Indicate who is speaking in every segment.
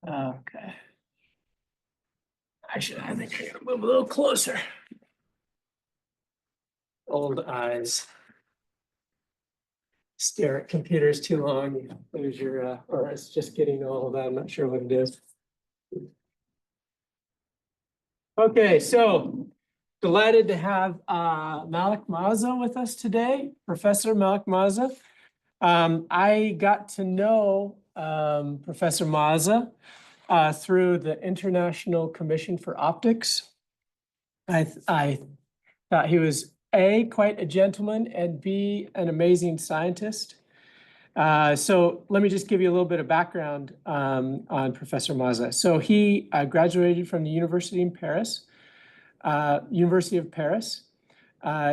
Speaker 1: Okay. I think I gotta move a little closer. Old eyes. Stare at computers too long, you lose your, or it's just getting old. I'm not sure what it is. Okay, so delighted to have Malik Maaza with us today, Professor Malik Maaza. I got to know Professor Maaza through the International Commission for Optics. I thought he was A, quite a gentleman, and B, an amazing scientist. So let me just give you a little bit of background on Professor Maaza. So he graduated from the University of Paris.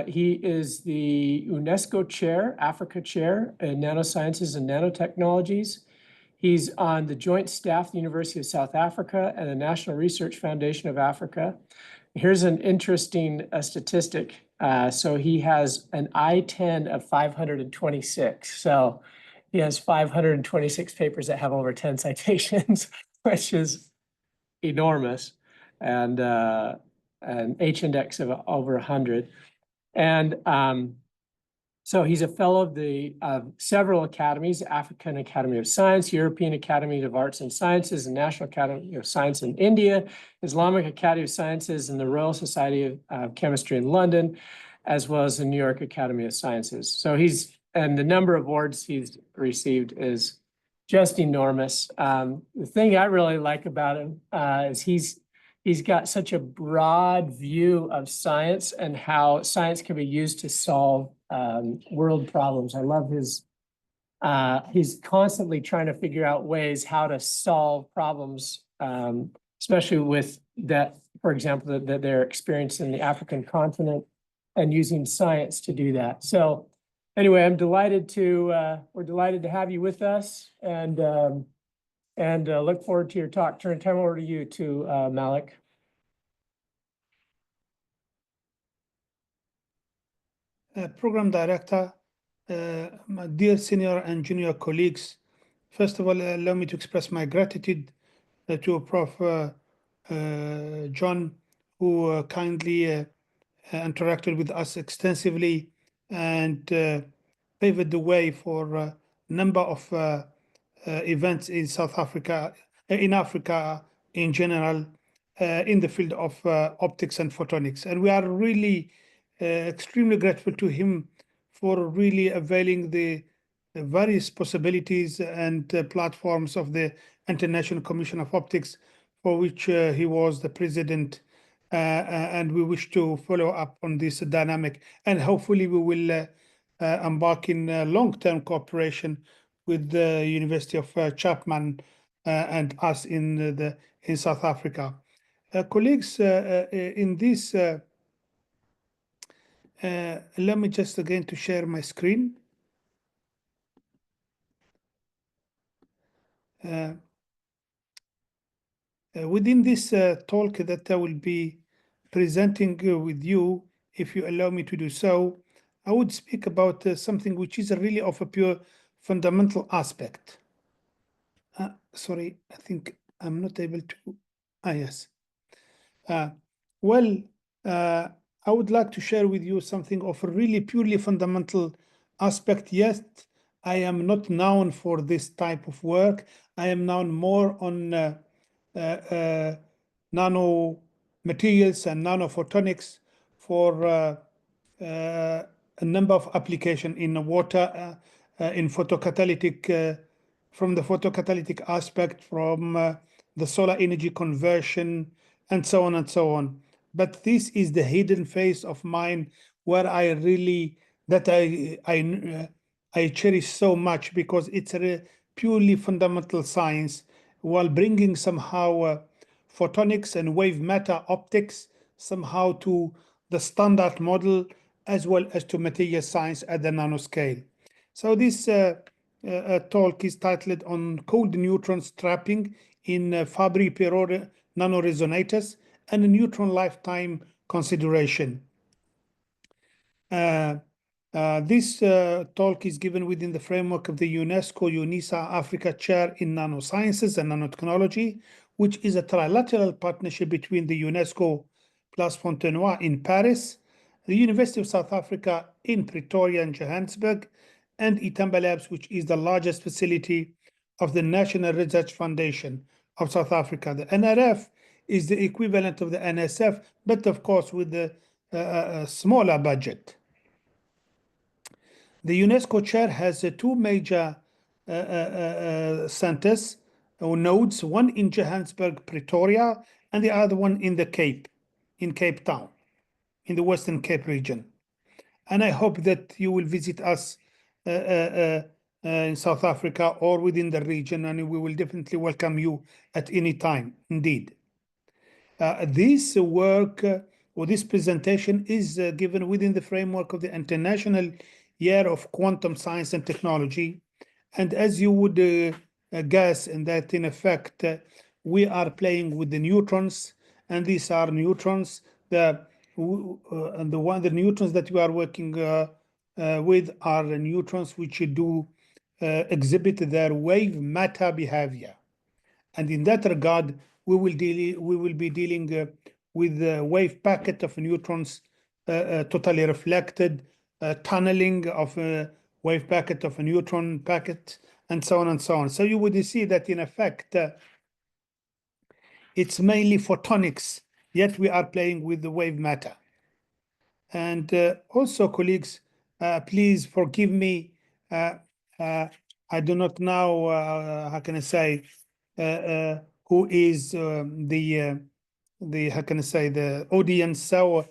Speaker 1: He is the UNESCO Chair, Africa Chair in Nanosciences and Nanotechnologies. He's on the joint staff of the University of South Africa and the National Research Foundation of Africa. Here's an interesting statistic. So he has an I-10 of 526. So he has 526 papers that have over 10 citations, which is enormous, and an H-index of over 100. And so he's a fellow of the several academies: African Academy of Science, European Academy of Arts and Sciences, and National Academy of Science in India, Islamic Academy of Sciences, and the Royal Society of Chemistry in London, as well as the New York Academy of Sciences. So and the number of awards he's received is just enormous. The thing I really like about him is he's got such a broad view of science and how science can be used to solve world problems. I love he's constantly trying to figure out ways how to solve problems, especially with that, for example, that they're experiencing in the African continent, and using science to do that. So anyway, we're delighted to have you with us, and look forward to your talk. Turn time over to you Malik.
Speaker 2: Program Director, my dear senior and junior colleagues, first of all, allow me to express my gratitude to Prof. John, who kindly interacted with us extensively and paved the way for a number of events in South Africa, in Africa in general, in the field of optics and photonics. And we are really extremely grateful to him for really availing the various possibilities and platforms of the International Commission of Optics, for which he was the president. And we wish to follow up on this dynamic, and hopefully we will embark in long-term cooperation with the University of Chapman and us in South Africa. Colleagues, in this, let me just again to share my screen. Within this talk that I will be presenting with you, if you allow me to do so, I would speak about something which is really of a pure fundamental aspect. Sorry, I think I'm not able to. Yes. Well, I would like to share with you something of a really purely fundamental aspect. Yes, I am not known for this type of work. I am known more on nano materials and nanophotonics for a number of applications in water, in photocatalytic, from the photocatalytic aspect, from the solar energy conversion, and so on and so on. But this is the hidden face of mine, where I really, that I cherish so much, because it's a purely fundamental science, while bringing somehow photonics and wave matter optics somehow to the standard model, as well as to material science at the nanoscale. So this talk is titled on cold neutrons trapping in Fabry-Perot nano-resonators and a neutron lifetime consideration. This talk is given within the framework of the UNESCO UNISA Africa Chair in Nanosciences and Nanotechnology, which is a trilateral partnership between the UNESCO Place Fontenoy in Paris, the University of South Africa in Pretoria and Johannesburg, and Itamba Labs, which is the largest facility of the National Research Foundation of South Africa. The NRF is the equivalent of the NSF, but of course with the smaller budget. The UNESCO chair has two major centers or nodes, one in Johannesburg, Pretoria, and the other one in the Cape, in Cape Town, in the Western Cape region. And I hope that you will visit us in South Africa or within the region, and we will definitely welcome you at any time, indeed. This work or this presentation is given within the framework of the International Year of Quantum Science and Technology. And as you would guess, in that in effect, we are playing with the neutrons, and these are neutrons. The neutrons that we are working with are the neutrons which do exhibit their wave matter behavior. And in that regard, we will be dealing with the wave packet of neutrons totally reflected, tunneling of a wave packet of a neutron packet, and so on and so on. So you would see that in effect, it's mainly photonics, yet we are playing with the wave matter. And also, colleagues, please forgive me. I do not know, how can I say, who is how can I say, the audience. So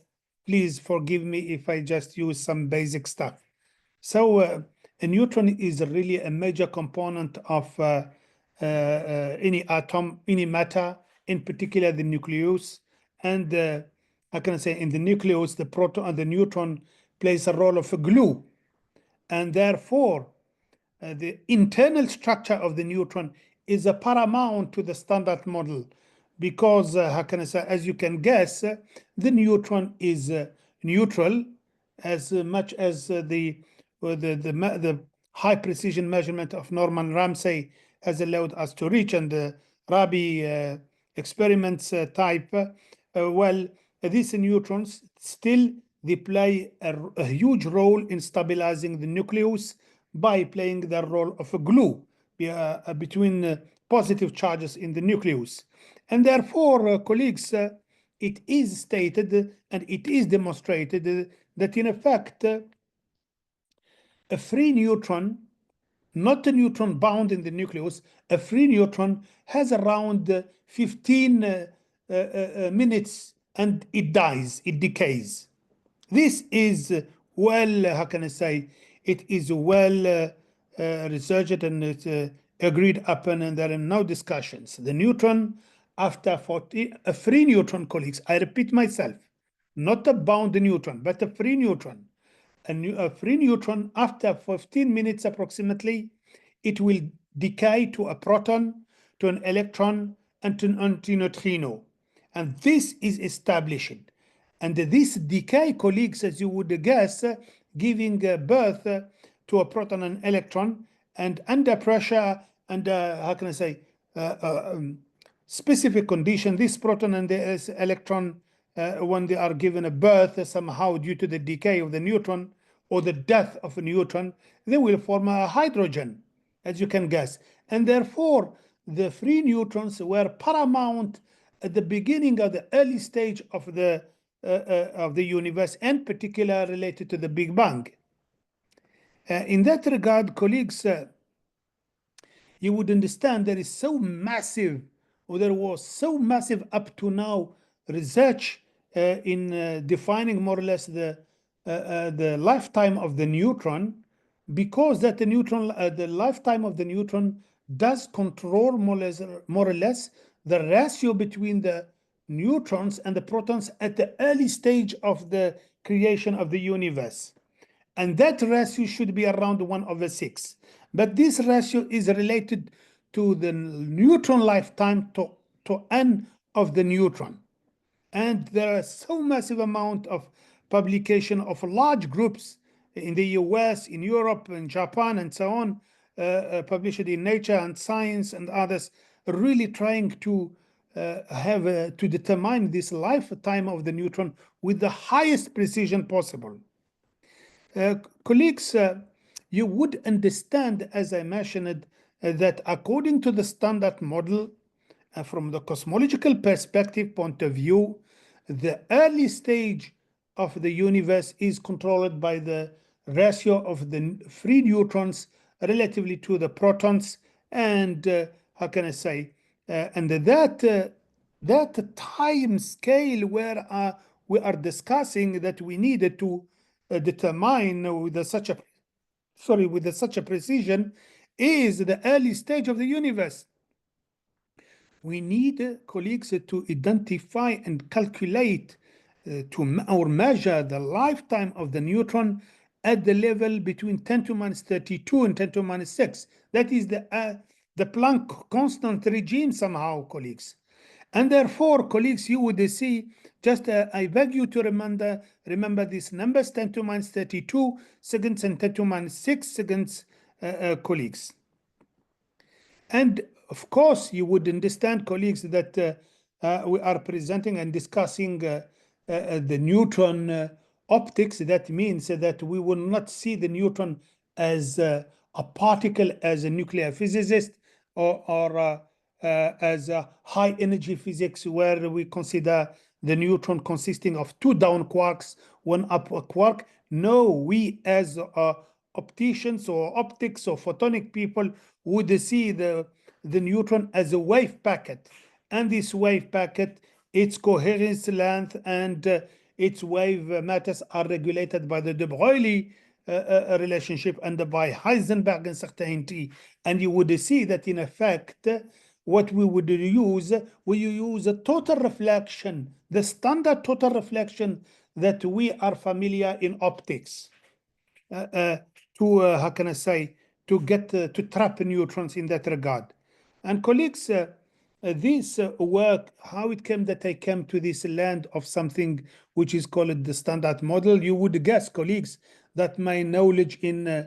Speaker 2: please forgive me if I just use some basic stuff. So a neutron is really a major component of any atom, any matter, in particular the nucleus. And how can I say, in the nucleus, the proton and the neutron plays a role of a glue. And therefore, the internal structure of the neutron is a paramount to the standard model, because how can I say, as you can guess, the neutron is neutral, as much as the high precision measurement of Norman Ramsey has allowed us to reach, and the Rabi experiments type. Well, these neutrons still they play a huge role in stabilizing the nucleus by playing the role of a glue between positive charges in the nucleus. And therefore, colleagues, it is stated and it is demonstrated that in effect, a free neutron, not a neutron bound in the nucleus, a free neutron has around 15 minutes and it dies, it decays. This is well, how can I say, it is well researched and it's agreed upon, and there are no discussions. The neutron, after 40, a free neutron, colleagues, I repeat myself, not a bound neutron, but a free neutron. A free neutron, after 15 minutes approximately, it will decay to a proton, to an electron, and to an antineutrino. And this is established. And this decay, colleagues, as you would guess, giving birth to a proton and electron, and under pressure, and how can I say, specific condition, this proton and this electron, when they are given a birth somehow due to the decay of the neutron or the death of a neutron, they will form a hydrogen, as you can guess. And therefore, the free neutrons were paramount at the beginning of the early stage of the universe, and particularly related to the Big Bang. In that regard, colleagues, you would understand there is so massive, or there was so massive up to now, research in defining more or less the lifetime of the neutron, because that the neutron, the lifetime of the neutron does control more or less the ratio between the neutrons and the protons at the early stage of the creation of the universe. And that ratio should be around 1/6. But this ratio is related to the neutron lifetime to n of the neutron. And there are so massive amount of publication of large groups in the US, in Europe, in Japan, and so on, published in Nature and Science and others, really trying to to determine this lifetime of the neutron with the highest precision possible. Colleagues, you would understand, as I mentioned, that according to the standard model, from the cosmological perspective point of view, the early stage of the universe is controlled by the ratio of the free neutrons relatively to the protons, and how can I say, and that time scale where we are discussing that we needed to determine with such a precision is the early stage of the universe. We need, colleagues, to identify and calculate or measure the lifetime of the neutron at the level between 10 to minus 32 and 10 to minus 6. That is the Planck constant regime somehow, colleagues. And therefore, colleagues, you would see, just I beg you to remember these numbers, 10 to minus 32 seconds and 10 to minus 6 seconds, colleagues. And of course, you would understand, colleagues, that we are presenting and discussing the neutron optics. That means that we will not see the neutron as a particle, as a nuclear physicist, or as a high energy physics, where we consider the neutron consisting of two down quarks, one up quark. No, we as opticians or optics or photonic people would see the neutron as a wave packet, and this wave packet, its coherence length and its wave matters are regulated by the de Broglie relationship and by Heisenberg uncertainty. And you would see that in effect what we would use, we use a total reflection, the standard total reflection that we are familiar in optics, how can I say, to get to trap neutrons in that regard. And colleagues, this work, how it came that I came to this land of something which is called the standard model, you would guess, colleagues, that my knowledge in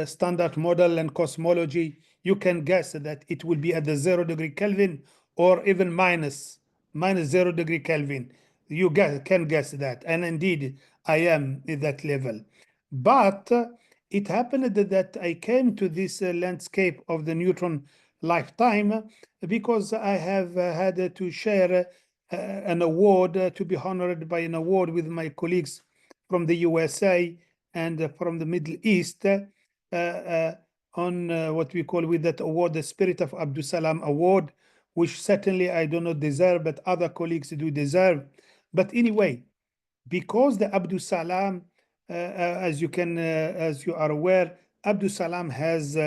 Speaker 2: standard model and cosmology, you can guess that it will be at the 0 degree Kelvin or even minus 0 degree Kelvin. You can guess that, and indeed I am at that level. But it happened that I came to this landscape of the neutron lifetime because I have had to share an award, to be honored by an award with my colleagues from the USA and from the Middle East on what we call with that award the Spirit of Abdus Salam Award, which certainly I do not deserve, but other colleagues do deserve. But anyway, because the Abdus Salam, as you are aware, Abdus Salam has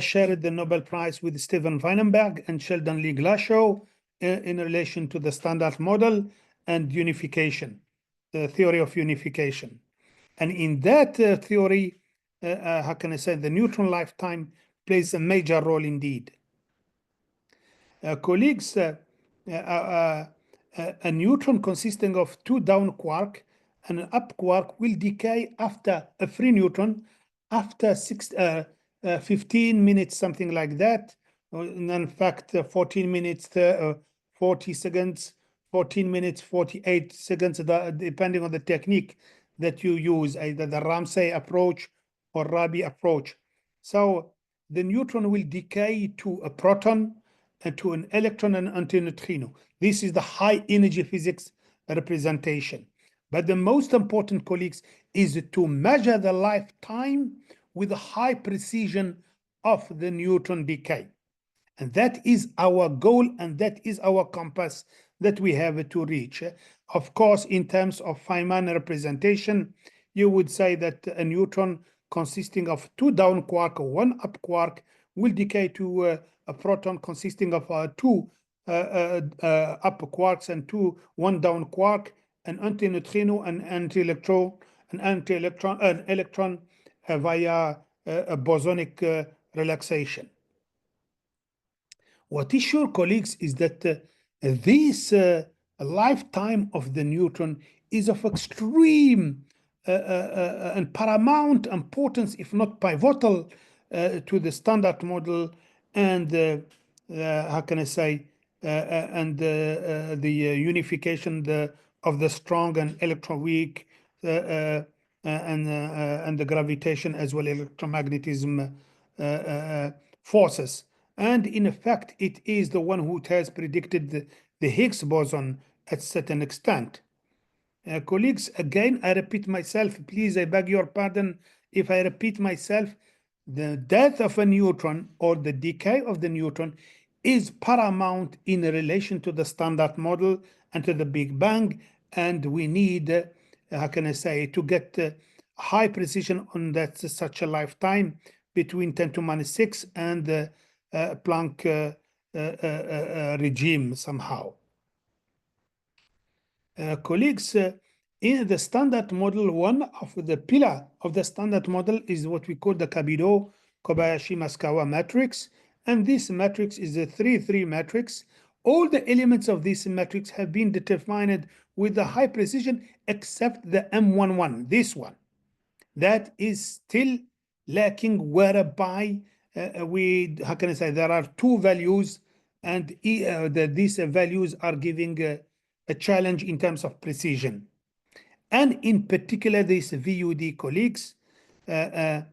Speaker 2: shared the Nobel Prize with Steven Weinberg and Sheldon Lee Glashow in relation to the standard model and unification, the theory of unification. And in that theory, how can I say, the neutron lifetime plays a major role indeed. Colleagues, a neutron consisting of two down quark and an up quark will decay after a free neutron after 15 minutes, something like that. In fact, 14 minutes, 40 seconds, 14 minutes, 48 seconds, depending on the technique that you use, either the Ramsey approach or Rabi approach. So the neutron will decay to a proton and to an electron and antineutrino. This is the high energy physics representation. But the most important, colleagues, is to measure the lifetime with a high precision of the neutron decay. And that is our goal, and that is our compass that we have to reach. Of course, in terms of Feynman representation, you would say that a neutron consisting of two down quark or one up quark will decay to a proton consisting of two up quarks and one down quark, an antineutrino, an electron via a bosonic relaxation. What is sure, colleagues, is that this lifetime of the neutron is of extreme and paramount importance, if not pivotal, to the standard model and how can I say and the unification of the strong and electroweak and the gravitation as well electromagnetism forces. And in effect, it is the one who has predicted the Higgs boson at certain extent. Colleagues, again, I repeat myself, please, I beg your pardon if I repeat myself. The death of a neutron or the decay of the neutron is paramount in relation to the standard model and to the Big Bang. And we need, how can I say, to get high precision on that such a lifetime between 10 to minus 6 and the Planck regime somehow. Colleagues, in the standard model, one of the pillar of the standard model is what we call the Cabibbo, Kobayashi, Maskawa matrix. And this matrix is a 3-3 matrix. All the elements of this matrix have been determined with a high precision except the M11, this one. That is still lacking, whereby how can I say, there are two values and these values are giving a challenge in terms of precision. And in particular, these VUD colleagues, and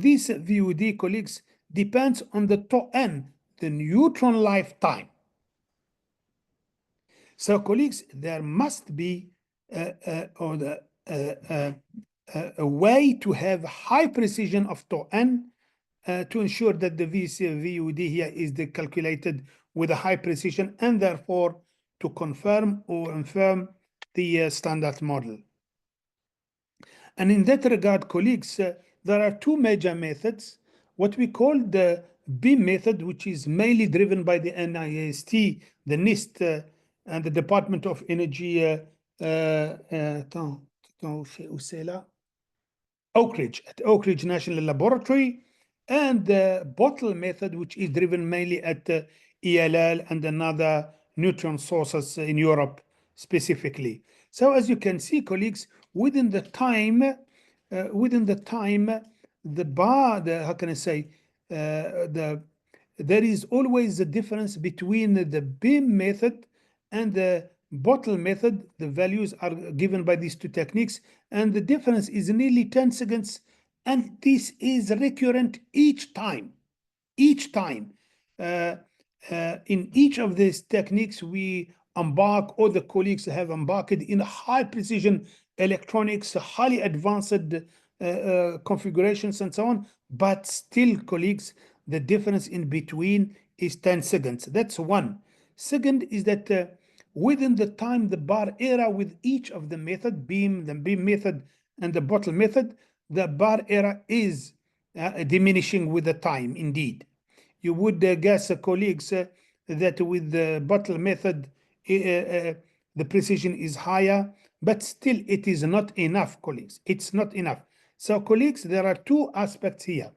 Speaker 2: these VUD colleagues depends on the tau n, the neutron lifetime. So colleagues, there must be a way to have high precision of tau n to ensure that the VUD here is calculated with a high precision and therefore to confirm or infirm the standard model. And in that regard, colleagues, there are two major methods. What we call the beam method, which is mainly driven by the NIST, the NIST, and the Department of Energy, Oak Ridge, at Oak Ridge National Laboratory, and the bottle method, which is driven mainly at ELL and another neutron sources in Europe specifically. So as you can see, colleagues, within the time, the bar, how can I say, there is always a difference between the beam method and the bottle method. The values are given by these two techniques, and the difference is nearly 10 seconds, and this is recurrent each time. In each of these techniques, we embark, all the colleagues have embarked in high precision electronics, highly advanced configurations and so on, but still, colleagues, the difference in between is 10 seconds. That's one. Second is that within the time, the bar error with each of the method, the beam method and the bottle method, the bar error is diminishing with the time, indeed. You would guess, colleagues, that with the bottle method, the precision is higher, but still it is not enough, colleagues. It's not enough. So, colleagues, there are two aspects here.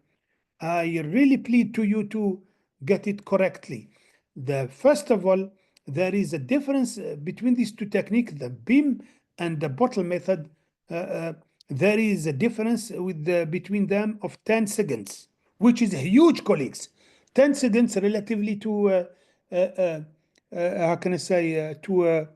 Speaker 2: I really plead to you to get it correctly. First of all, there is a difference between these two techniques, the beam and the bottle method. There is a difference between them of 10 seconds, which is huge, colleagues. 10 seconds relatively to, how can I say, to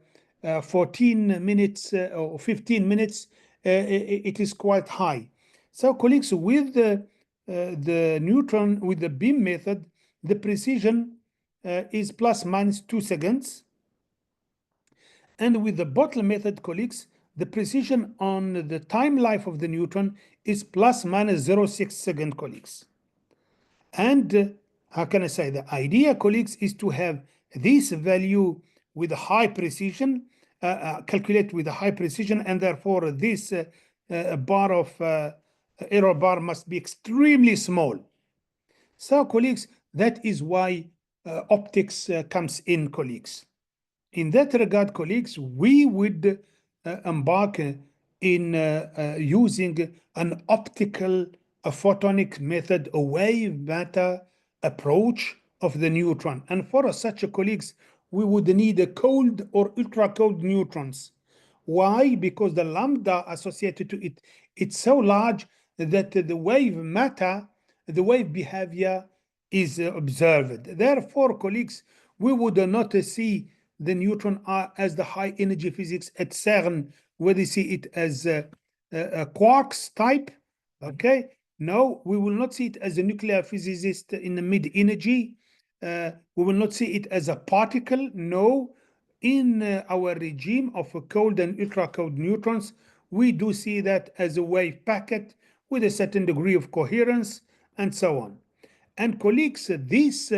Speaker 2: 14 minutes or 15 minutes, it is quite high. So, colleagues, with the neutron, with the beam method, the precision is plus minus 2 seconds. And with the bottle method, colleagues, the precision on the time life of the neutron is plus minus 0.6 seconds, colleagues. And how can I say, the idea, colleagues, is to have this value with a high precision, calculate with a high precision, and therefore this bar of error bar must be extremely small. So, colleagues, that is why optics comes in, colleagues. In that regard, colleagues, we would embark in using an optical, a photonic method, a wave matter approach of the neutron. And for such colleagues, we would need a cold or ultra cold neutrons, Why? Because the lambda associated to it, it's so large that the wave matter, the wave behavior is observed. Therefore, colleagues, we would not see the neutron as the high energy physics at CERN, where they see it as a quarks type. Okay, no, we will not see it as a nuclear physicist in the mid energy. We will not see it as a particle. No, in our regime of cold and ultra cold neutrons, we do see that as a wave packet with a certain degree of coherence and so on. And colleagues, this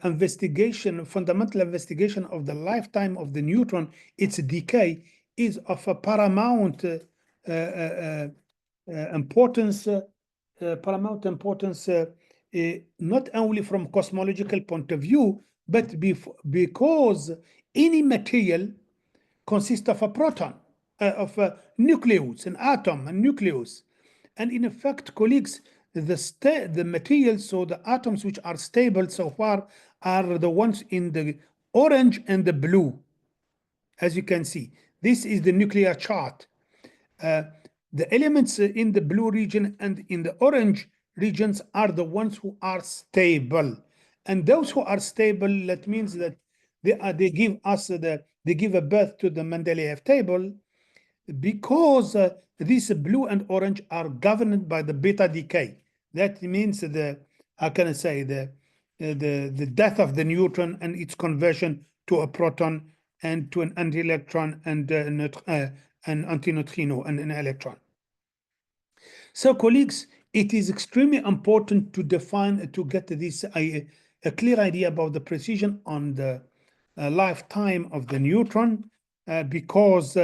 Speaker 2: investigation, fundamental investigation of the lifetime of the neutron, its decay, is of a paramount importance. Not only from cosmological point of view, but because any material consists of a proton, of a nucleus, an atom, a nucleus. And in effect, colleagues, the materials, so the atoms which are stable so far, are the ones in the orange and the blue. As you can see, this is the nuclear chart. The elements in the blue region and in the orange regions are the ones who are stable. And those who are stable, that means that they give us they give a birth to the Mendeleev table, because these blue and orange are governed by the beta decay. That means how can I say, the death of the neutron and its conversion to a proton and to an anti-electron and an antineutrino and an electron. So, colleagues, it is extremely important to define, to get this a clear idea about the precision on the lifetime of the neutron, because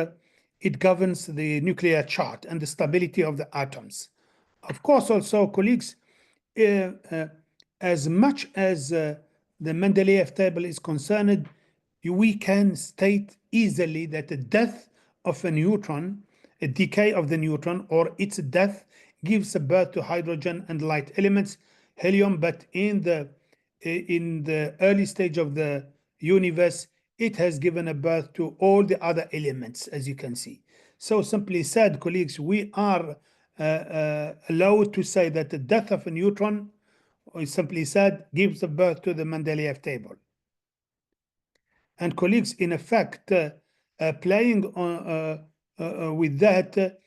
Speaker 2: it governs the nuclear chart and the stability of the atoms. Of course, also, colleagues, as much as the Mendeleev table is concerned, we can state easily that the death of a neutron, a decay of the neutron, or its death, gives birth to hydrogen and light elements, helium, but in the early stage of the universe, it has given a birth to all the other elements, as you can see. So simply said, colleagues, we are allowed to say that the death of a neutron, or simply said, gives birth to the Mendeleev table. And colleagues, in effect, playing with that,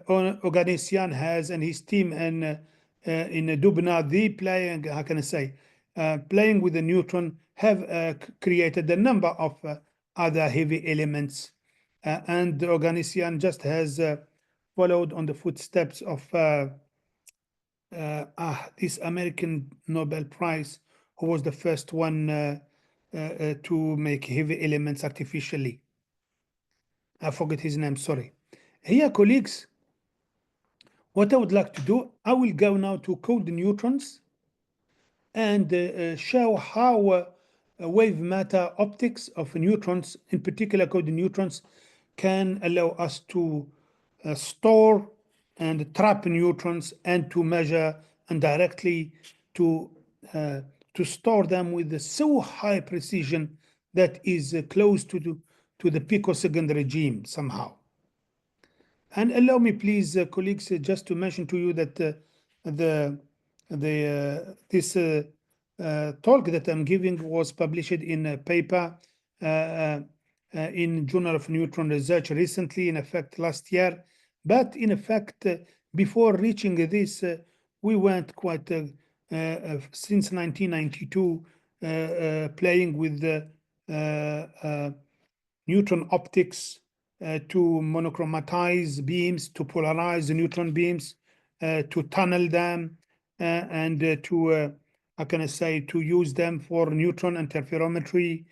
Speaker 2: Oganessian has and his team in Dubna, they playing, how can I say, playing with the neutron, have created a number of other heavy elements. And Oganessian just has followed on the footsteps of this American Nobel Prize, who was the first one to make heavy elements artificially. I forget his name, sorry. Here, colleagues, what I would like to do, I will go now to cold neutrons and show how wave matter optics of neutrons, in particular cold neutrons, can allow us to store and trap neutrons and to measure and directly to store them with so high precision that is close to the picosecond regime somehow. And allow me, please, colleagues, just to mention to you that this talk that I'm giving was published in a paper in Journal of Neutron Research recently, in effect last year. But in effect, before reaching this, we went quite since 1992 playing with the neutron optics to monochromatize beams, to polarize the neutron beams, to tunnel them, and to, how can I say, to use them for neutron interferometry,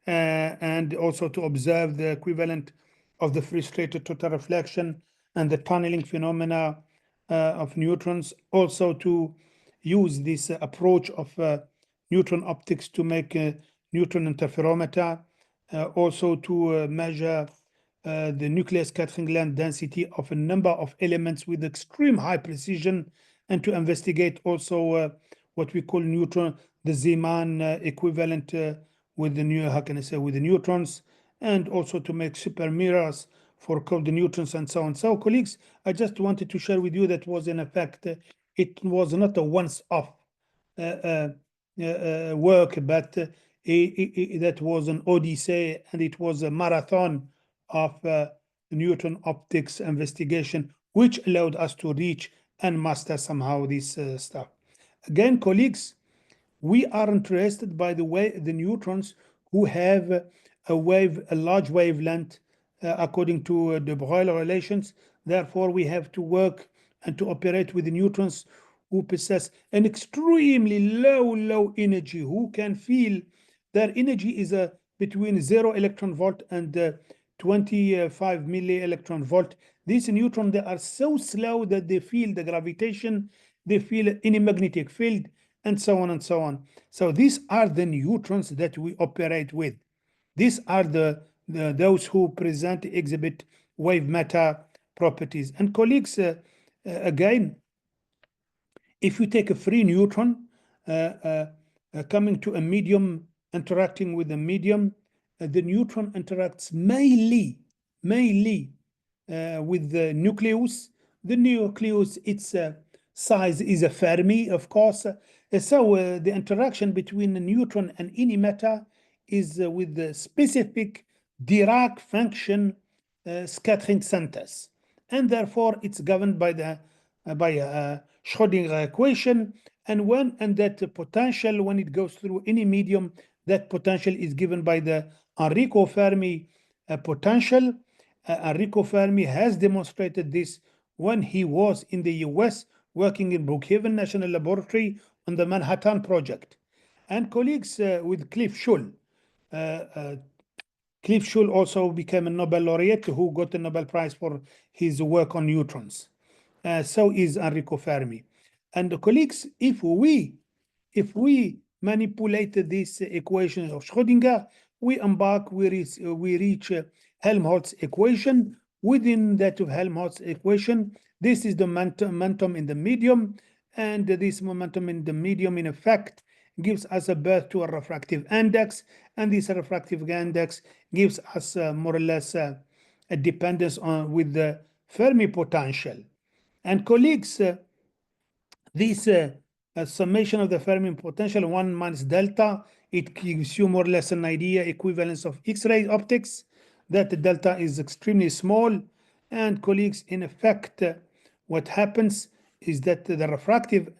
Speaker 2: and also to observe the equivalent of the frustrated total reflection and the tunneling phenomena of neutrons. Also to use this approach of neutron optics to make a neutron interferometer, also to measure the nuclear scattering length density of a number of elements with extreme high precision, and to investigate also what we call neutron, the Zeeman equivalent with the new, how can I say, with the neutrons, and also to make super mirrors for cold neutrons and so on. So colleagues, I just wanted to share with you that was in effect, it was not a once-off work, but that was an odyssey, and it was a marathon of neutron optics investigation, which allowed us to reach and master somehow this stuff. Again, colleagues, we are interested by the way the neutrons who have a large wavelength according to the Broglie relations. Therefore, we have to work and to operate with the neutrons who possess an extremely low energy, who can feel their energy is between 0 electron volt and 25 milli electron volt. These neutrons, they are so slow that they feel the gravitation, they feel any magnetic field, and so on and so on. So these are the neutrons that we operate with. These are those who exhibit wave matter properties. And colleagues, again, if you take a free neutron coming to a medium, interacting with a medium, the neutron interacts mainly with the nucleus. The nucleus, its size is a Fermi, of course. So the interaction between the neutron and any matter is with the specific Dirac function scattering centers, and therefore it's governed by the Schrödinger equation. And that potential, when it goes through any medium, that potential is given by the Enrico Fermi potential. Enrico Fermi has demonstrated this when he was in the US working in Brookhaven National Laboratory on the Manhattan Project. And colleagues with Cliff Shull. Cliff Shull also became a Nobel laureate who got the Nobel Prize for his work on neutrons. So is Enrico Fermi. And colleagues, if we manipulate this equation of Schrödinger, we reach Helmholtz equation. Within that of Helmholtz equation, this is the momentum in the medium, and this momentum in the medium in effect gives us a birth to a refractive index, and this refractive index gives us more or less a dependence on with the Fermi potential. And colleagues, this summation of the Fermi potential 1 minus delta, it gives you more or less an idea, equivalence of X-ray optics, that the delta is extremely small. And colleagues, in effect, what happens is that the refractive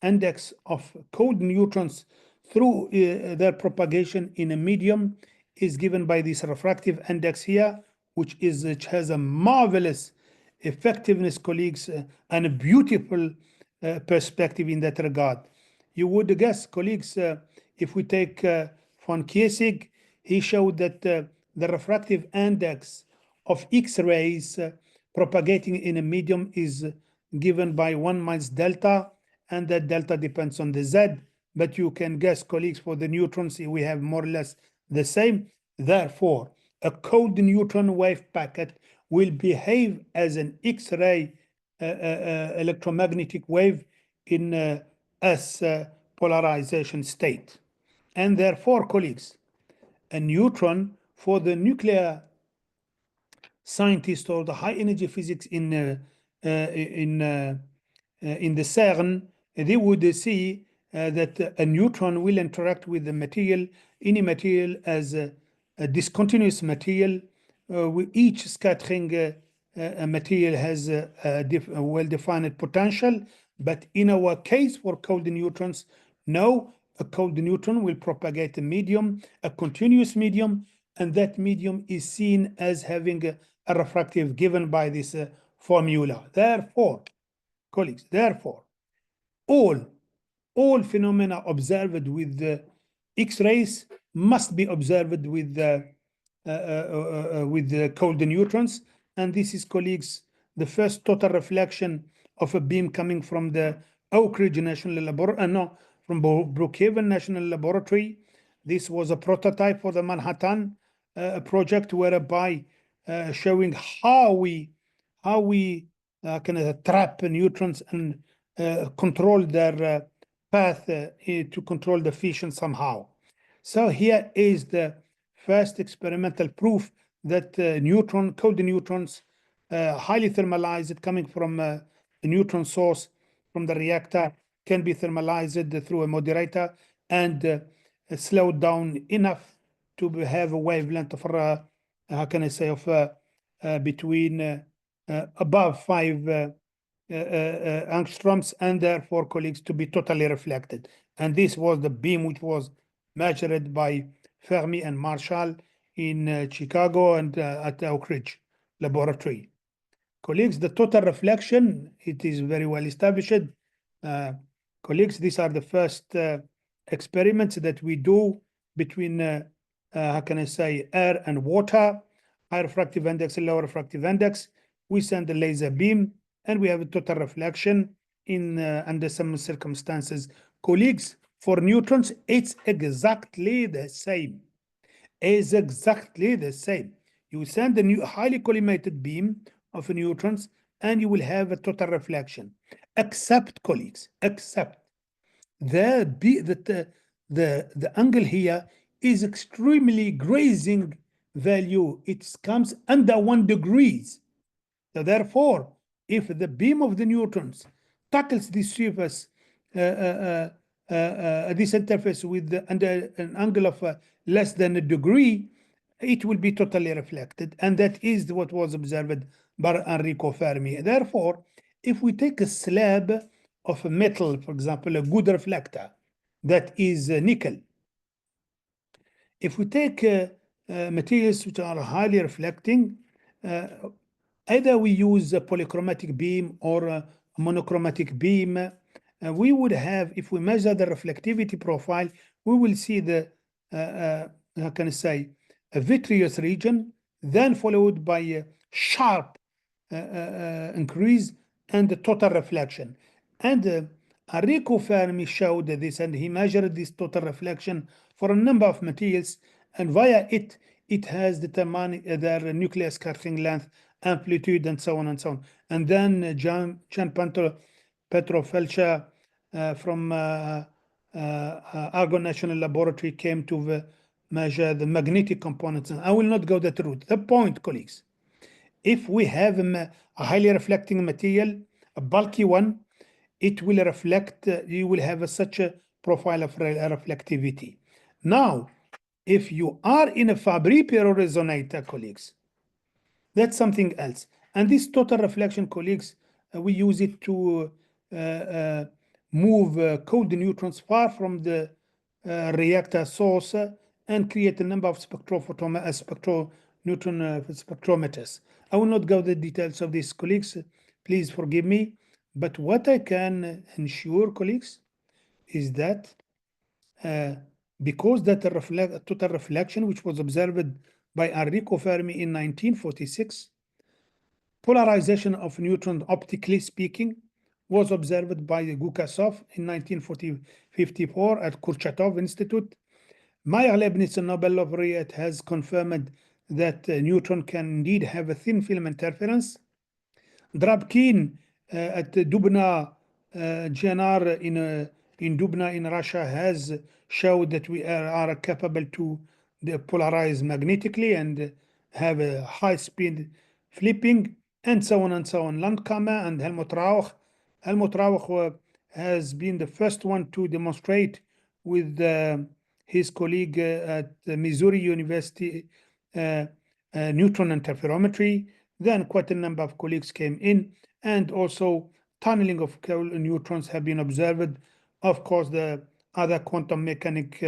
Speaker 2: index of cold neutrons through their propagation in a medium is given by this refractive index here, which has a marvelous effectiveness, colleagues, and a beautiful perspective in that regard. You would guess, colleagues, if we take von Kiesig, he showed that the refractive index of X-rays propagating in a medium is given by 1 minus delta, and that delta depends on the Z. But you can guess, colleagues, for the neutrons, we have more or less the same. Therefore, a cold neutron wave packet will behave as an X-ray electromagnetic wave in S polarization state. And therefore, colleagues, a neutron for the nuclear scientist or the high energy physics in the CERN, they would see that a neutron will interact with the material, any material, as a discontinuous material. With each scattering material has a well-defined potential. But in our case for cold neutrons, no, a cold neutron will propagate a medium, a continuous medium, and that medium is seen as having a refractive given by this formula. Therefore, colleagues, therefore, all phenomena observed with the X-rays must be observed with the cold neutrons. And this is, colleagues, the first total reflection of a beam coming from the Oak Ridge National Laboratory, from Brookhaven National Laboratory. This was a prototype for the Manhattan project, whereby showing how we can trap neutrons and control their path to control the fission somehow. So here is the first experimental proof that cold neutrons, highly thermalized, coming from a neutron source from the reactor, can be thermalized through a moderator and slowed down enough to have a wavelength of, how can I say, of between above 5 angstroms, and therefore, colleagues, to be totally reflected. And this was the beam which was measured by Fermi and Marshall in Chicago and at Oak Ridge Laboratory. Colleagues, the total reflection, it is very well established. Colleagues, these are the first experiments that we do between, how can I say, air and water, high refractive index and low refractive index. We send a laser beam and we have a total reflection in under some circumstances. Colleagues, for neutrons, it's exactly the same. Is exactly the same. You send a new highly collimated beam of neutrons and you will have a total reflection. Except, colleagues, except the angle here is extremely grazing value. It comes under 1 degree. So therefore, if the beam of the neutrons tackles this surface, this interface with under an angle of less than a degree, it will be totally reflected, and that is what was observed by Enrico Fermi. Therefore, if we take a slab of a metal, for example, a good reflector that is nickel, if we take materials which are highly reflecting, either we use a polychromatic beam or a monochromatic beam, we would have, if we measure the reflectivity profile, we will see the, how can I say, a vitreous region, then followed by a sharp increase and the total reflection. And Enrico Fermi showed this, and he measured this total reflection for a number of materials, and via it, it has determined their nuclear scattering length, amplitude, and so on and so on. And then Gian Pietro Felcher from Argonne National Laboratory came to measure the magnetic components. And I will not go that route. The point, colleagues, if we have a highly reflecting material, a bulky one, it will reflect, you will have such a profile of reflectivity. Now, if you are in a Fabry-Perot resonator, colleagues, that's something else. And this total reflection, colleagues, we use it to move cold neutrons far from the reactor source and create a number of spectrometers. I will not go into the details of these, colleagues. Please forgive me. But what I can ensure, colleagues, is that because that total reflection, which was observed by Enrico Fermi in 1946, polarization of neutrons, optically speaking, was observed by Gukasov in 1954 at Kurchatov Institute. Meyer Leibniz, a Nobel laureate, has confirmed that neutron can indeed have a thin film interference. Drabkin at Dubna GNR in Dubna in Russia has showed that we are capable to polarize magnetically and have a high speed flipping, and so on and so on. Landkammer and Helmut Rauch. Helmut Rauch has been the first one to demonstrate with his colleague at the Missouri University neutron interferometry. Then quite a number of colleagues came in, and also tunneling of neutrons have been observed. Of course, the other quantum mechanic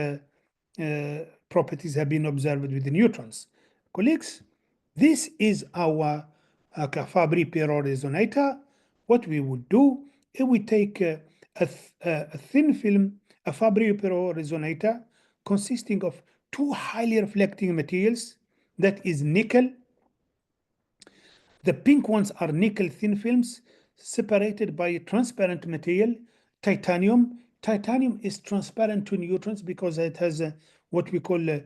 Speaker 2: properties have been observed with the neutrons. Colleagues, this is our Fabry-Perot resonator. What we would do is we take a thin film, a Fabry-Perot resonator consisting of two highly reflecting materials, that is nickel. The pink ones are nickel thin films separated by a transparent material, titanium. Titanium is transparent to neutrons because it has what we call a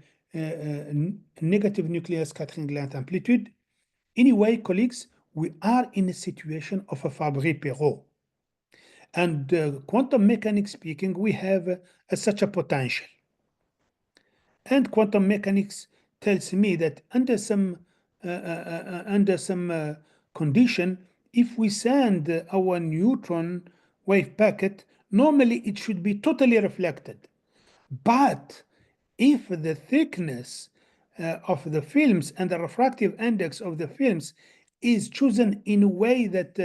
Speaker 2: negative nuclear scattering length amplitude. Anyway, colleagues, we are in a situation of a Fabry-Perot. And quantum mechanics speaking, we have such a potential. And quantum mechanics tells me that under some condition, if we send our neutron wave packet, normally it should be totally reflected. But if the thickness of the films and the refractive index of the films is chosen in a way that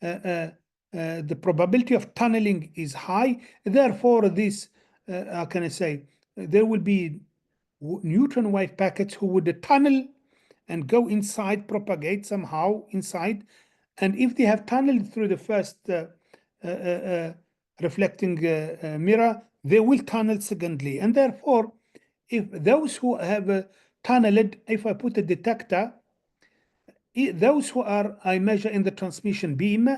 Speaker 2: the probability of tunneling is high, therefore this, how can I say, there will be neutron wave packets who would tunnel and go inside, propagate somehow inside. And if they have tunneled through the first reflecting mirror, they will tunnel secondly. And therefore, if those who have tunneled, if I put a detector, those who are, I measure in the transmission beam,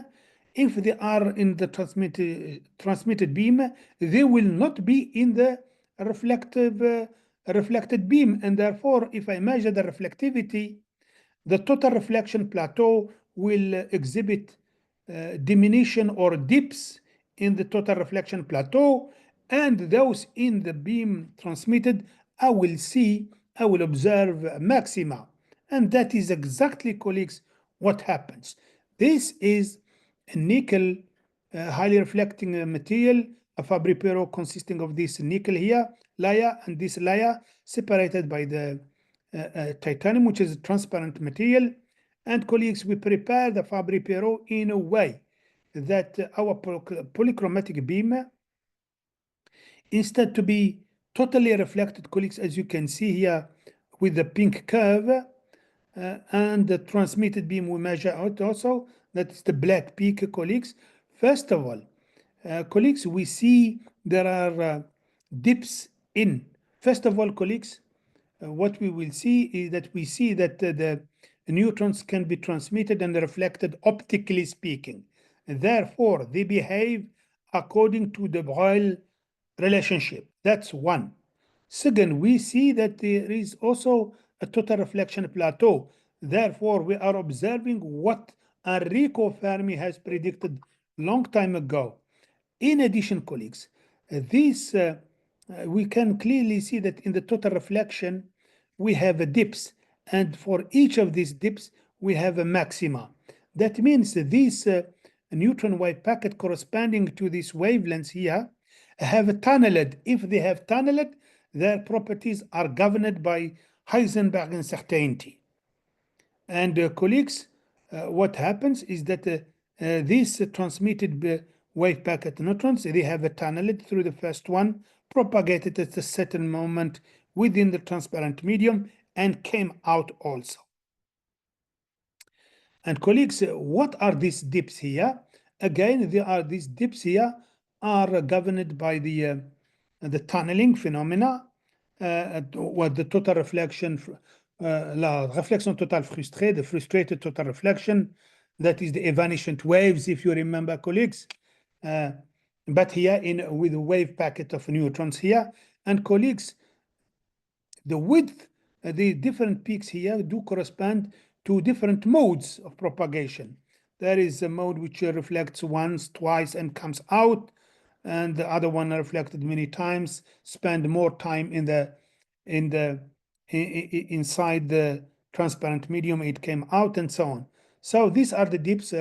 Speaker 2: if they are in the transmitted beam, they will not be in the reflected beam. And therefore, if I measure the reflectivity, the total reflection plateau will exhibit diminution or dips in the total reflection plateau, and those in the beam transmitted, I will observe maxima. And that is exactly, colleagues, what happens. This is a nickel highly reflecting material, a Fabry-Perot consisting of this nickel here layer and this layer separated by the titanium, which is a transparent material. And colleagues, we prepare the Fabry-Perot in a way that our polychromatic beam, instead to be totally reflected, colleagues, as you can see here with the pink curve, and the transmitted beam we measure out also, that is the black peak, colleagues. First of all, colleagues, we see there are dips in. First of all, colleagues, what we will see is that we see that the neutrons can be transmitted and reflected optically speaking. And therefore, they behave according to the Broglie relationship. That's one. Second, we see that there is also a total reflection plateau. Therefore, we are observing what Enrico Fermi has predicted long time ago. In addition, colleagues, we can clearly see that in the total reflection, we have dips. And for each of these dips, we have a maxima. That means that these neutron wave packet corresponding to these wavelengths here have tunneled. If they have tunneled, their properties are governed by Heisenberg uncertainty. And colleagues, what happens is that these transmitted wave packet neutrons, they have tunneled through the first one, propagated at a certain moment within the transparent medium, and came out also. And colleagues, what are these dips here? Again, these dips here are governed by the tunneling phenomena, what the total reflection, la réflexion totale frustrée, the frustrated total reflection, that is the evanescent waves, if you remember, colleagues. But here with a wave packet of neutrons here. And colleagues, the width, the different peaks here do correspond to different modes of propagation. There is a mode which reflects once, twice, and comes out, and the other one reflected many times, spend more time inside the transparent medium, it came out, and so on. So these are the dips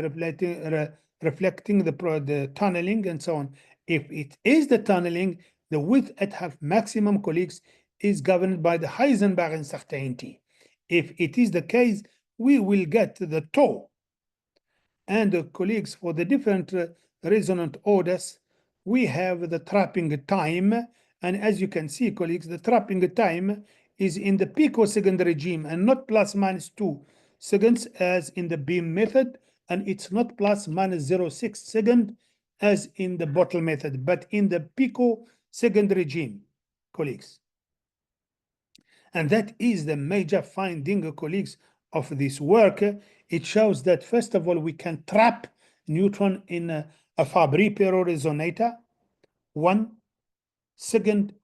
Speaker 2: reflecting the tunneling and so on. If it is the tunneling, the width at half maximum, colleagues, is governed by the Heisenberg uncertainty. If it is the case, we will get the tau. And colleagues, for the different resonant orders, we have the trapping time. And as you can see, colleagues, the trapping time is in the picosecond regime and not plus minus 2 seconds as in the beam method. And it's not plus minus 0.6 second as in the bottle method, but in the picosecond regime, colleagues. And that is the major finding, colleagues, of this work. It shows that, first of all, we can trap neutron in a Fabry-Perot resonator. One. Second,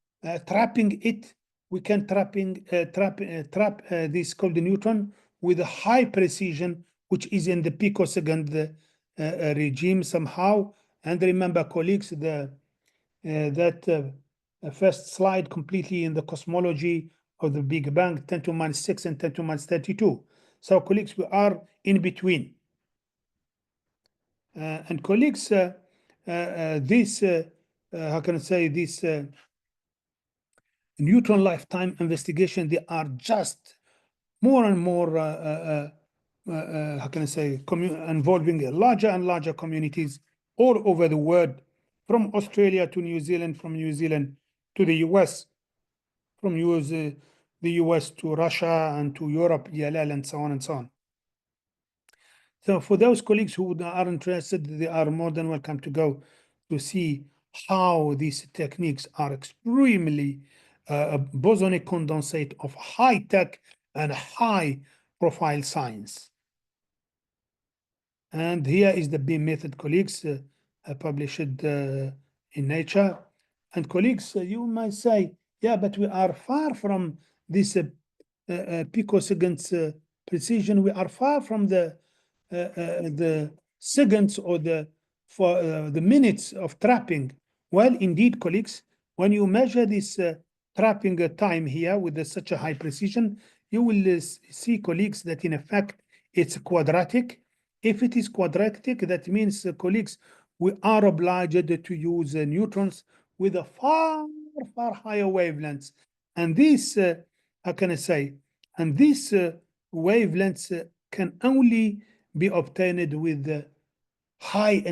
Speaker 2: trapping it, we can trap this cold neutron with a high precision, which is in the picosecond regime somehow. And remember, colleagues, that first slide completely in the cosmology of the Big Bang, 10 to minus 6 and 10 to minus 32. So colleagues, we are in between. And colleagues, this, how can I say, this neutron lifetime investigation, they are just more and more, how can I say, involving larger and larger communities all over the world, from Australia to New Zealand, from New Zealand to the US, from the US to Russia and to Europe, ELL, and so on and so on. So for those colleagues who are interested, they are more than welcome to go to see how these techniques are extremely bosonic condensate of high tech and high profile science. And here is the beam method, colleagues, published in Nature. And colleagues, you might say, yeah, but we are far from this picoseconds precision. We are far from the seconds or the minutes of trapping. Well, indeed, colleagues, when you measure this trapping time here with such a high precision, you will see, colleagues, that in effect it's quadratic. If it is quadratic, that means, colleagues, we are obliged to use neutrons with a far higher wavelengths. And this, how can I say, and these wavelengths can only be obtained with high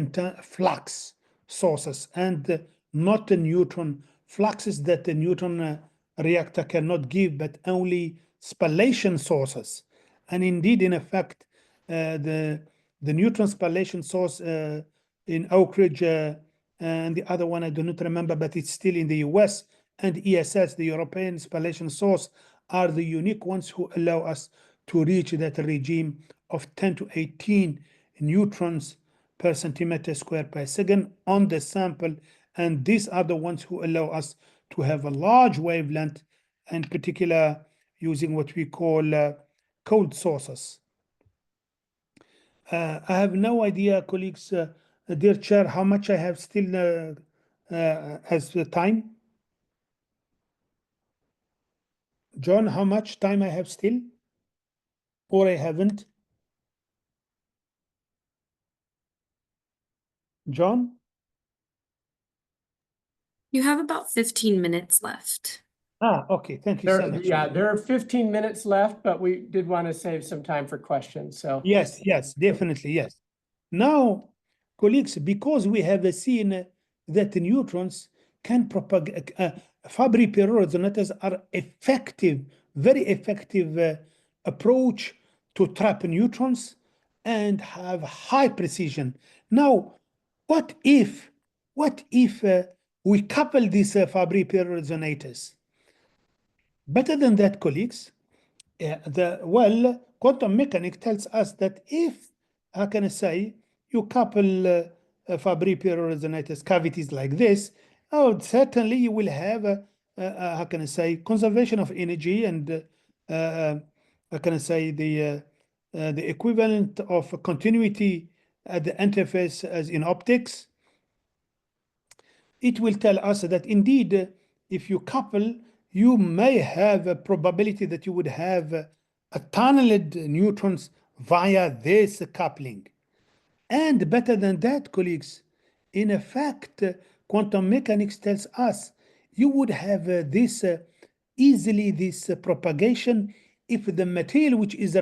Speaker 2: flux sources and not neutron fluxes that the neutron reactor cannot give, but only spallation sources. And indeed, in effect, the neutron spallation source in Oak Ridge and the other one I do not remember, but it's still in the US, and ESS, the European spallation source, are the unique ones who allow us to reach that regime of 10 to 18 neutrons per centimeter square per second on the sample. And these are the ones who allow us to have a large wavelength, in particular using what we call cold sources. I have no idea, colleagues, dear chair, how much I have still as time. John, how much time I have still? Or I haven't? John?
Speaker 3: You have about 15 minutes left.
Speaker 2: Okay. Thank you so much.
Speaker 1: Yeah, there are 15 minutes left, but we did want to save some time for questions. So
Speaker 2: yes, definitely, yes. Now, colleagues, because we have seen that neutrons can propagate, Fabry-Perot resonators are effective, very effective approach to trap neutrons and have high precision. Now, what if we couple these Fabry-Perot resonators? Better than that, colleagues, quantum mechanics tells us that if, how can I say, you couple Fabry-Perot resonators cavities like this, certainly you will have, how can I say, conservation of energy and, how can I say, the equivalent of continuity at the interface as in optics. It will tell us that indeed, if you couple, you may have a probability that you would have a tunneled neutrons via this coupling. And better than that, colleagues, in effect, quantum mechanics tells us you would have this easily this propagation if the material which is a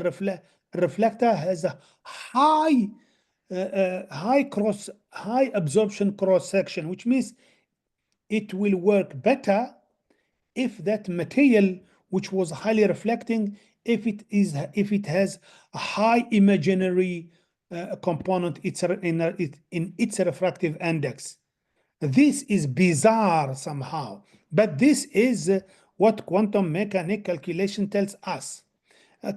Speaker 2: reflector has a high high absorption cross section, which means it will work better if that material which was highly reflecting, if it has a high imaginary component in its refractive index. This is bizarre somehow, but this is what quantum mechanics calculation tells us.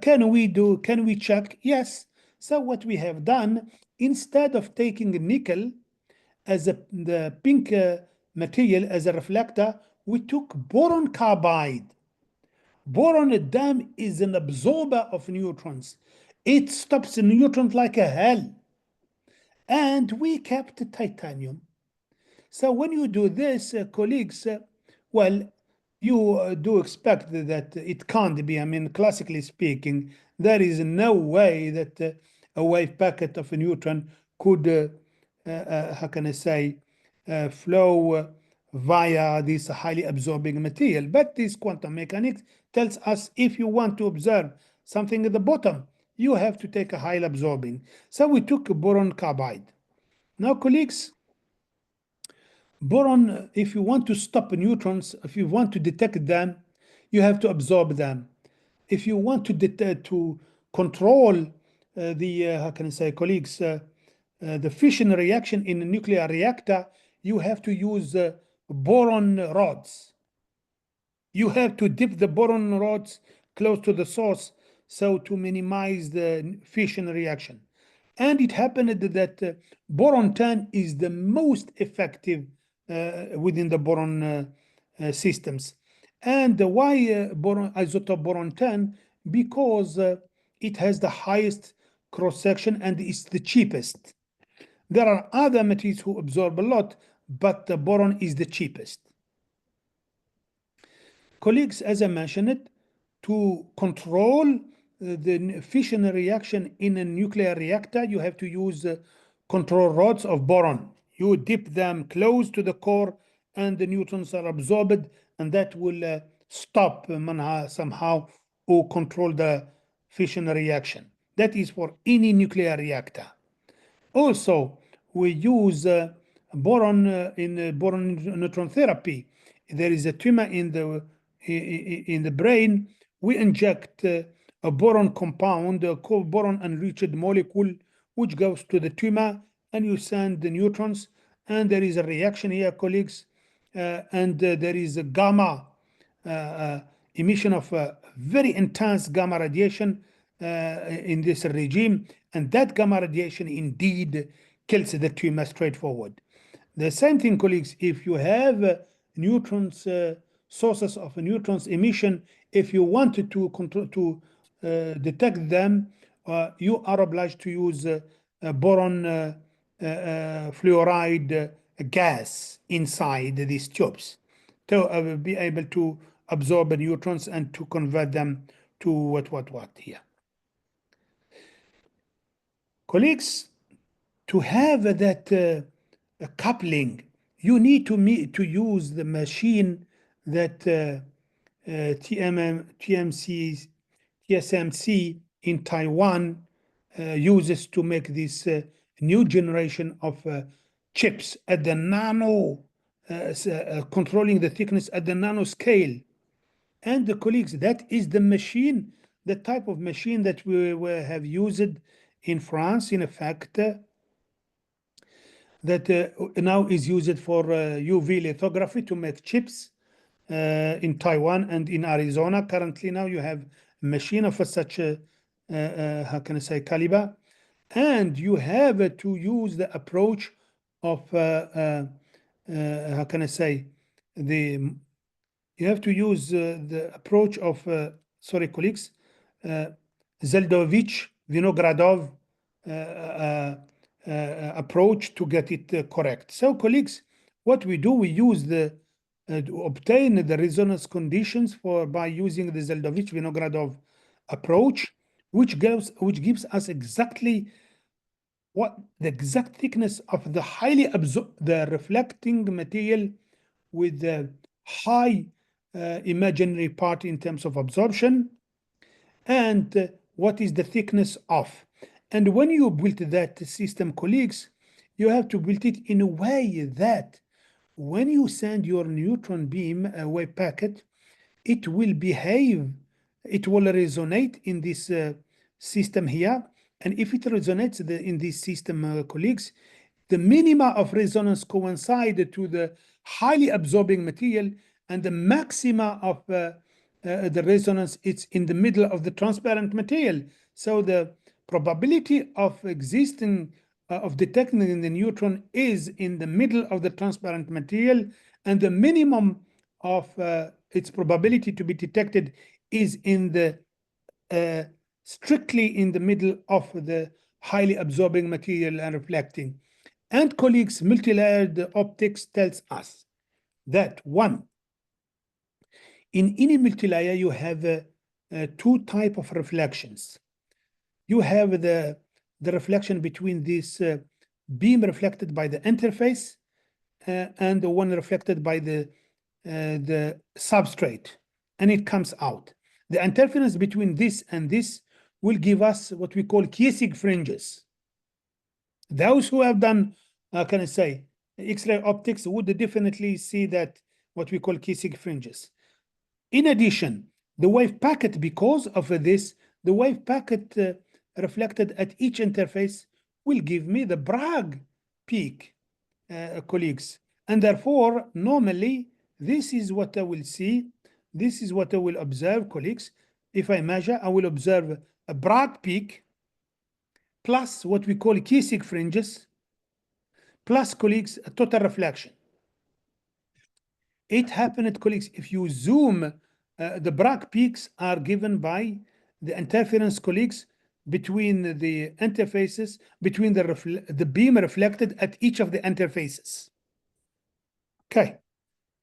Speaker 2: Can we check? Yes. So what we have done, instead of taking nickel as the pink material as a reflector, we took boron carbide. Boron dam is an absorber of neutrons. It stops neutrons like a hell. And we kept titanium. So when you do this, colleagues, Well, you do expect that it can't be. I mean, classically speaking, there is no way that a wave packet of a neutron could, how can I say, flow via this highly absorbing material. But this quantum mechanics tells us if you want to observe something at the bottom, you have to take a highly absorbing. So we took a boron carbide. Now, colleagues, boron, if you want to stop neutrons, if you want to detect them, you have to absorb them. If you want to control how can I say, colleagues, the fission reaction in a nuclear reactor, you have to use boron rods. You have to dip the boron rods close to the source so to minimize the fission reaction. And it happened that boron 10 is the most effective within the boron systems. And why boron, isotope boron 10? Because it has the highest cross section and it's the cheapest. There are other materials who absorb a lot, but the boron is the cheapest. Colleagues, as I mentioned, to control the fission reaction in a nuclear reactor, you have to use control rods of boron. You dip them close to the core and the neutrons are absorbed, and that will stop somehow or control the fission reaction. That is for any nuclear reactor. Also, we use boron in boron neutron therapy. There is a tumor in the brain. We inject a boron compound called boron enriched molecule, which goes to the tumor, and you send the neutrons. And there is a reaction here, colleagues, and there is a gamma emission of very intense gamma radiation in this regime, and that gamma radiation indeed kills the tumor straightforward. The same thing, colleagues, if you have neutrons, sources of neutrons emission, if you wanted to control detect them, you are obliged to use boron fluoride gas inside these tubes to be able to absorb the neutrons and to convert them to what here. Colleagues, to have that coupling, you need to use the machine that TSMC in Taiwan uses to make this new generation of chips at the nano, controlling the thickness at the nanoscale. And the colleagues, that is the machine, the type of machine that we have used in France, in effect, that now is used for UV lithography to make chips in Taiwan and in Arizona. Currently now you have a machine of such a, how can I say, caliber. And you have to use the approach of, how can I say, you have to use the approach of, sorry, colleagues, Zeldovich, Vinogradov approach to get it correct. So, colleagues, what we do, we use to obtain the resonance conditions by using the Zeldovich-Vinogradov approach, which gives us exactly what the exact thickness of the the reflecting material with the high imaginary part in terms of absorption, and what is the thickness of. And when you build that system, colleagues, you have to build it in a way that when you send your neutron beam wave packet, it will behave, it will resonate in this system here. And if it resonates in this system, colleagues, the minima of resonance coincide to the highly absorbing material, and the maxima of the resonance, it's in the middle of the transparent material. So the probability of existing, of detecting the neutron is in the middle of the transparent material, and the minimum of its probability to be detected is in the strictly in the middle of the highly absorbing material and reflecting. And colleagues, multi-layered optics tells us that one, In any multilayer, you have two types of reflections. You have the reflection between this beam reflected by the interface and the one reflected by the substrate, and it comes out. The interference between this and this will give us what we call Kiesig fringes. Those who have done, can I say, X-ray optics would definitely see that what we call Kiesig fringes. In addition, the wave packet, because of this, the wave packet reflected at each interface will give me the Bragg peak, colleagues. And therefore, normally, this is what I will see. This is what I will observe, colleagues. If I measure, I will observe a Bragg peak plus what we call Kiesig fringes, plus, colleagues, a total reflection. It happened, colleagues, if you zoom, the Bragg peaks are given by the interference, colleagues, between the interfaces, between the beam reflected at each of the interfaces. Okay.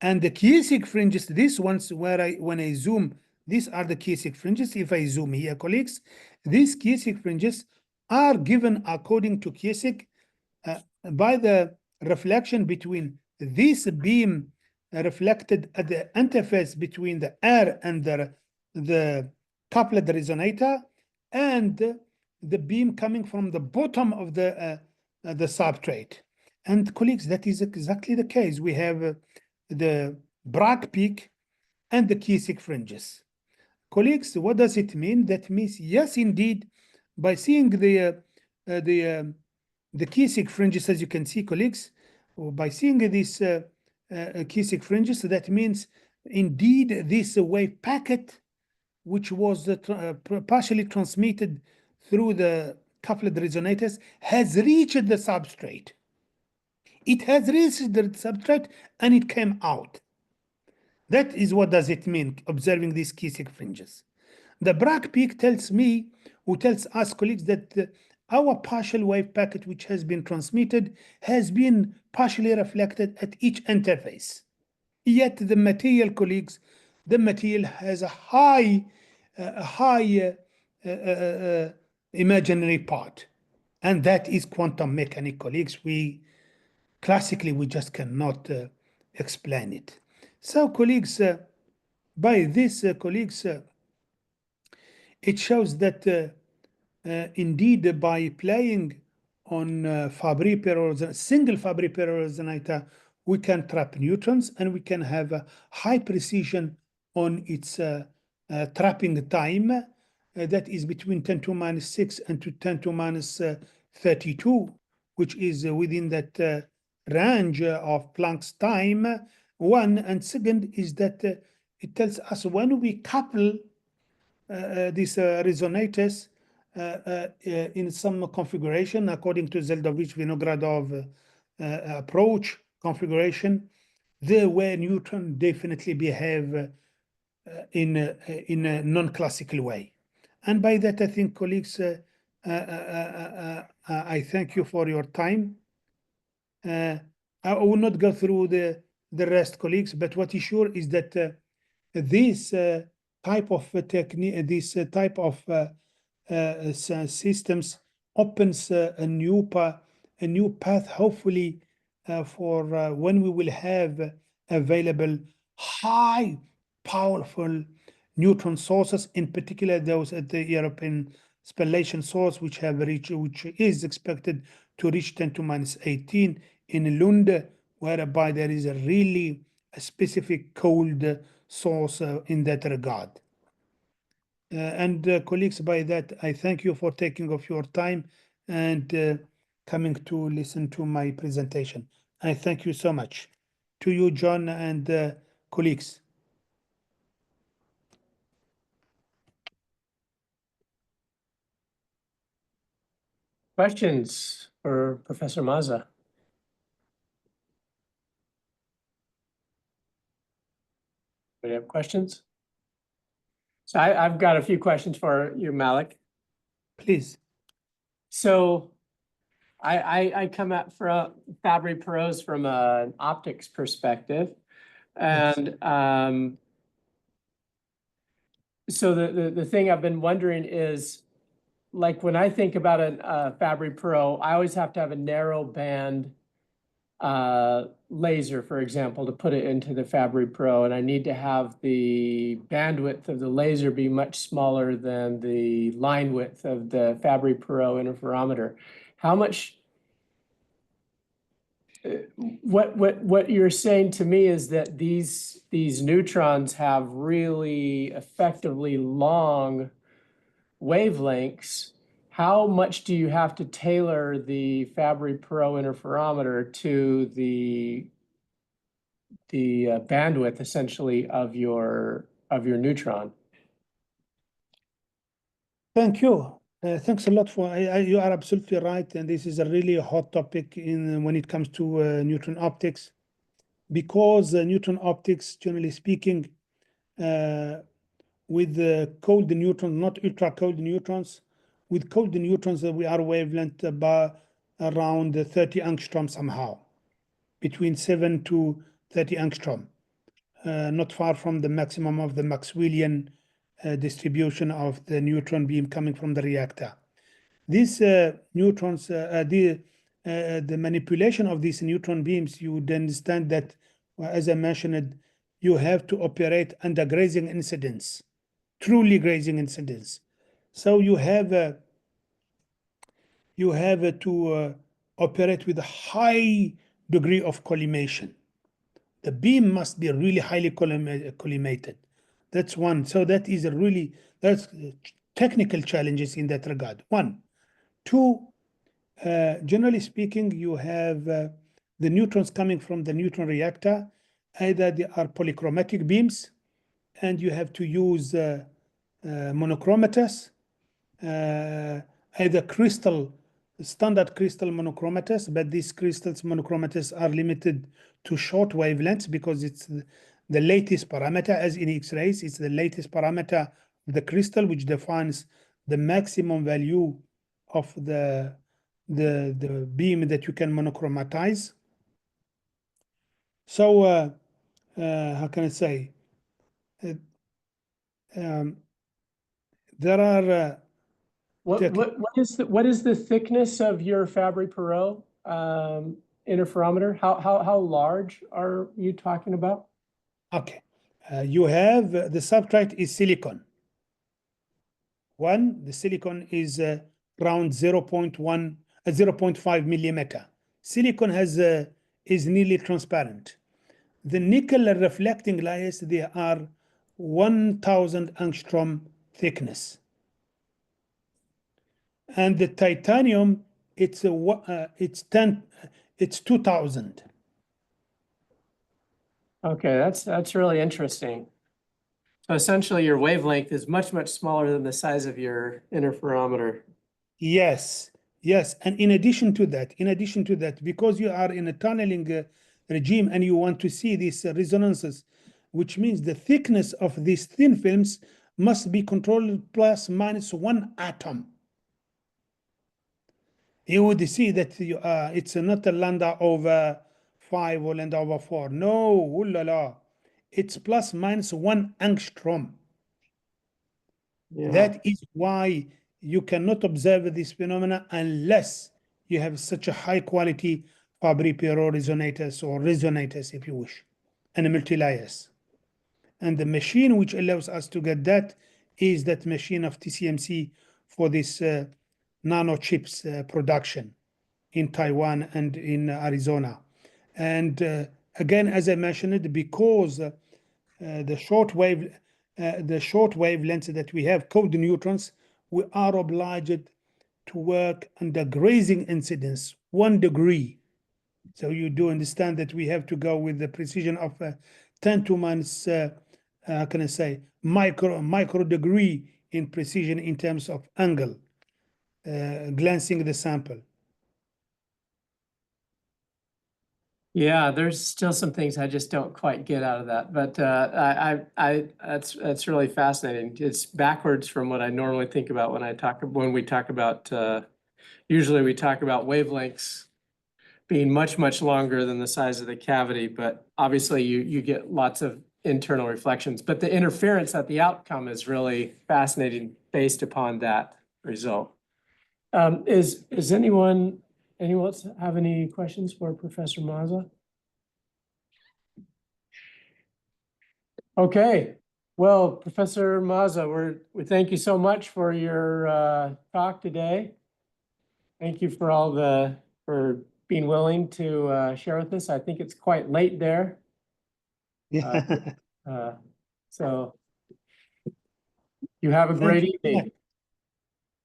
Speaker 2: And the Kiesig fringes, these ones where when I zoom, these are the Kiesig fringes. If I zoom here, colleagues, these Kiesig fringes are given according to Kiesig by the reflection between this beam reflected at the interface between the air and the coupled resonator, and the beam coming from the bottom of the substrate. And colleagues, that is exactly the case. We have the Bragg peak and the Kiesig fringes. Colleagues, what does it mean? That means, yes, indeed, by seeing the Kiesig fringes, as you can see, colleagues, or by seeing these Kiesig fringes, that means indeed this wave packet, which was partially transmitted through the coupled resonators, has reached the substrate. It has reached the substrate and it came out. That is what does it mean, observing these Kiesig fringes. The Bragg peak tells me, or tells us, colleagues, that our partial wave packet, which has been transmitted, has been partially reflected at each interface. Yet the material, colleagues, the material has a high imaginary part, and that is quantum mechanics, colleagues. Classically, we just cannot explain it. So, colleagues, by this, colleagues, it shows that indeed by playing on Fabry-Perot, single Fabry-Perot resonator, we can trap neutrons and we can have a high precision on its trapping time. That is between 10 to minus 6 and to 10 to minus 32, which is within that range of Planck's time. One, and second is that it tells us when we couple these resonators in some configuration according to Zeldovich-Vinogradov approach configuration, the way neutron definitely behave in a non-classical way. And by that, I think, colleagues, I thank you for your time. I will not go through the rest, colleagues, but what is sure is that this type of technique, this type of systems opens a new path, hopefully, for when we will have available high powerful neutron sources, in particular those at the European spallation source, which is expected to reach 10 to minus 18 in Lund, whereby there is a really specific cold source in that regard. And colleagues, by that, I thank you for taking of your time and coming to listen to my presentation. I thank you so much. To you, John, and colleagues.
Speaker 1: Questions for Professor Maaza? Do you have questions? So I've got a few questions for you, Malik.
Speaker 2: Please.
Speaker 1: So I come at from Fabry-Perots from an optics perspective, and so the thing I've been wondering is, like, when I think about a Fabry-Perot, I always have to have a narrow band laser, for example, to put it into the Fabry-Perot, and I need to have the bandwidth of the laser be much smaller than the line width of the Fabry-Perot interferometer. How much? What you're saying to me is that these neutrons have really effectively long wavelengths. How much do you have to tailor the Fabry-Perot interferometer to the bandwidth essentially of your neutron?
Speaker 2: Thank you. Thanks a lot for you are absolutely right, and this is a really hot topic when it comes to neutron optics, because neutron optics, generally speaking, with the cold neutrons, not ultra cold neutrons, with cold neutrons we are wavelength about around 30 angstrom somehow, between 7 to 30 angstrom, not far from the maximum of the Maxwellian distribution of the neutron beam coming from the reactor. These neutrons, the manipulation of these neutron beams, you would understand that, as I mentioned, you have to operate under grazing incidence, truly grazing incidence. So you have to operate with a high degree of collimation. The beam must be really highly collimated. That's one. So that is that's technical challenges in that regard. One. Two, generally speaking, you have the neutrons coming from the neutron reactor. Either they are polychromatic beams, and you have to use monochromators, either standard crystal monochromators, but these crystals monochromators are limited to short wavelengths because it's the latest parameter, as in X-rays. It's the latest parameter of the crystal, which defines the maximum value of the beam that you can monochromatize. So how can I say? There are
Speaker 1: what is the thickness of your Fabry-Perot interferometer? How large are you talking about?
Speaker 2: Okay, you have the substrate is silicon. The silicon is around 0.5 millimeter. Silicon is nearly transparent. The nickel reflecting layers, they are 1000 angstrom thickness, and the titanium it's 2000.
Speaker 1: Okay, that's really interesting. So essentially, your wavelength is much smaller than the size of your interferometer.
Speaker 2: Yes, and in addition to that, because you are in a tunneling regime and you want to see these resonances, which means the thickness of these thin films must be controlled plus minus 1 atom. You would see that it's not a lambda over 5 or lambda over 4. No, it's plus minus 1 angstrom.
Speaker 1: Yeah.
Speaker 2: That is why you cannot observe this phenomena unless you have such a high quality Fabry-Perot resonators, or resonators if you wish, and multi-layers. And the machine which allows us to get that is that machine of TSMC for this nano chips production in Taiwan and in Arizona. And again, as I mentioned, because the short wavelengths that we have, cold neutrons, we are obliged to work under grazing incidence, 1 degree. So you do understand that we have to go with the precision of 10 to minus, how can I say, micro degree in precision in terms of angle, glancing the sample.
Speaker 1: Yeah, there's still some things I just don't quite get out of that, but that's really fascinating. It's backwards from what I normally think about when we talk about usually we talk about wavelengths being much longer than the size of the cavity, but obviously you get lots of internal reflections, but the interference at the outcome is really fascinating based upon that result. Is anyone else have any questions for Professor Maaza? Okay, well, Professor Maaza, we thank you so much for your talk today. Thank you for being willing to share with us. I think it's quite late there.
Speaker 2: Yeah.
Speaker 1: So you have a great evening.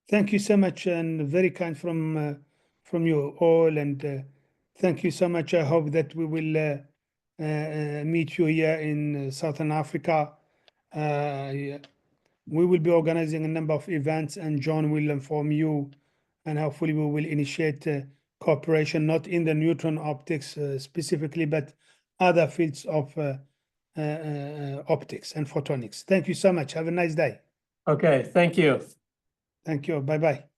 Speaker 2: Thank you so much, and very kind from you all, and thank you so much. I hope that we will meet you here in Southern Africa. Yeah, we will be organizing a number of events, and John will inform you, and hopefully we will initiate cooperation, not in the neutron optics specifically, but other fields of optics and photonics. Thank you so much. Have a nice day.
Speaker 1: Okay, thank you.
Speaker 2: Thank you. Bye-bye.